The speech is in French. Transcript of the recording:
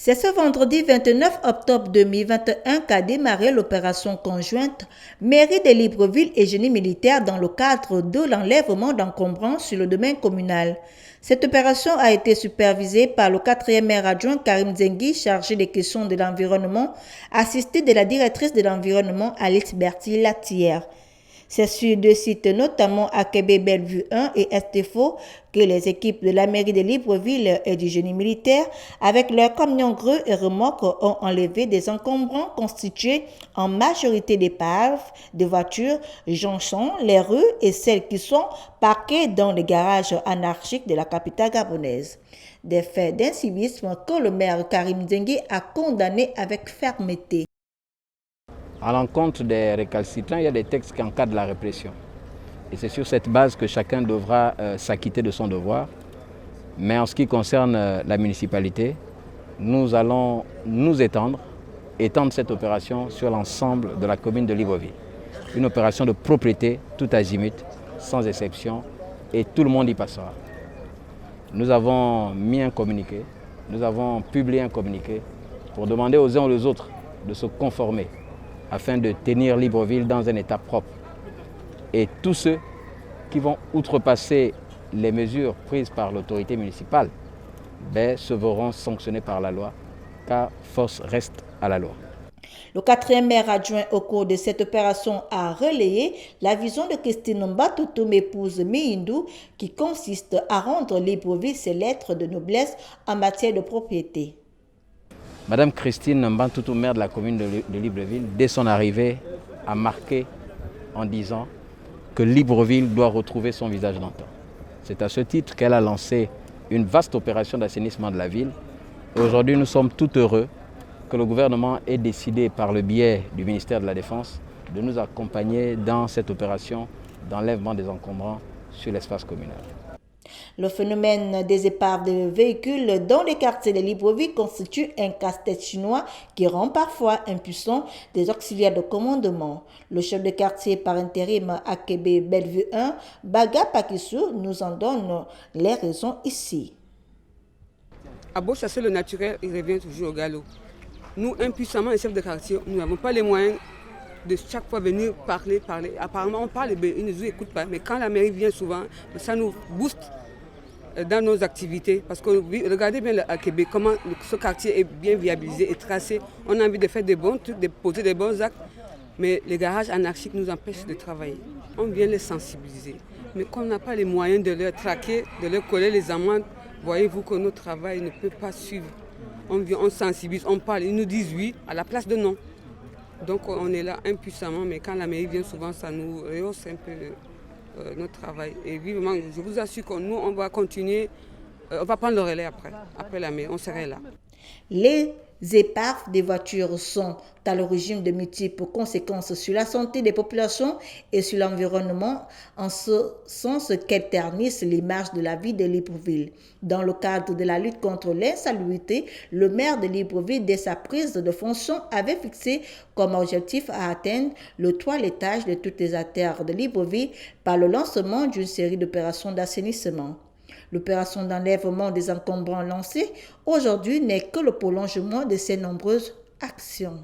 C'est ce vendredi 29 octobre 2021 qu'a démarré l'opération conjointe Mairie de Libreville et Génie militaire dans le cadre de l'enlèvement d'encombrants sur le domaine communal. Cette opération a été supervisée par le 4e maire adjoint Karim Zengi, chargé des questions de l'environnement, assisté de la directrice de l'environnement Alice Berti-Latière. C'est sur deux sites, notamment à Bellevue 1 et Estefo, que les équipes de la mairie de Libreville et du génie militaire, avec leurs camions greux et remorques, ont enlevé des encombrants constitués en majorité d'épaves, de voitures, jonchant les rues et celles qui sont parquées dans les garages anarchiques de la capitale gabonaise. Des faits d'incivisme que le maire Karim Zengi a condamnés avec fermeté. À l'encontre des récalcitrants, il y a des textes qui encadrent la répression. Et c'est sur cette base que chacun devra s'acquitter de son devoir. Mais en ce qui concerne la municipalité, nous allons nous étendre cette opération sur l'ensemble de la commune de Libreville. Une opération de propriété tout azimut, sans exception, et tout le monde y passera. Nous avons mis un communiqué, nous avons publié un communiqué pour demander aux uns et aux autres de se conformer afin de tenir Libreville dans un état propre. Et tous ceux qui vont outrepasser les mesures prises par l'autorité municipale se verront sanctionnés par la loi, car force reste à la loi. Le 4e maire adjoint au cours de cette opération a relayé la vision de Christine Mbatutu, épouse Mihindou, qui consiste à rendre Libreville ses lettres de noblesse en matière de propriété. Madame Christine Mbatutu, maire de la commune de Libreville, dès son arrivée, a marqué en disant que Libreville doit retrouver son visage d'antan. C'est à ce titre qu'elle a lancé une vaste opération d'assainissement de la ville. Aujourd'hui, nous sommes tout heureux que le gouvernement ait décidé, par le biais du ministère de la Défense, de nous accompagner dans cette opération d'enlèvement des encombrants sur l'espace communal. Le phénomène des épaves de véhicules dans les quartiers de Libreville constitue un casse-tête chinois qui rend parfois impuissants des auxiliaires de commandement. Le chef de quartier par intérim à Bellevue 1, Baga Pakissou, nous en donne les raisons ici. À beau chasser le naturel, il revient toujours au galop. Nous, impuissamment, les chefs de quartier, nous n'avons pas les moyens de chaque fois venir parler. Apparemment, on parle, ils ne nous écoutent pas. Mais quand la mairie vient souvent, ça nous booste dans nos activités. Parce que regardez bien à Québec, comment ce quartier est bien viabilisé et tracé. On a envie de faire des bons trucs, de poser des bons actes. Mais les garages anarchiques nous empêchent de travailler. On vient les sensibiliser. Mais qu'on n'a pas les moyens de leur traquer, de leur coller les amendes, voyez-vous que notre travail ne peut pas suivre. On vient, on sensibilise, on parle, ils nous disent oui à la place de non. Donc on est là impuissamment, mais quand la mairie vient souvent, ça nous rehausse un peu notre travail. Et vivement, je vous assure que nous, on va continuer, on va prendre le relais après la mairie, on serait là. Les épaves des voitures sont à l'origine de multiples conséquences sur la santé des populations et sur l'environnement, en ce sens qu'elles ternissent l'image de la ville de Libreville. Dans le cadre de la lutte contre l'insalubrité, le maire de Libreville, dès sa prise de fonction, avait fixé comme objectif à atteindre le toilettage de toutes les artères de Libreville par le lancement d'une série d'opérations d'assainissement. L'opération d'enlèvement des encombrants lancée aujourd'hui n'est que le prolongement de ces nombreuses actions.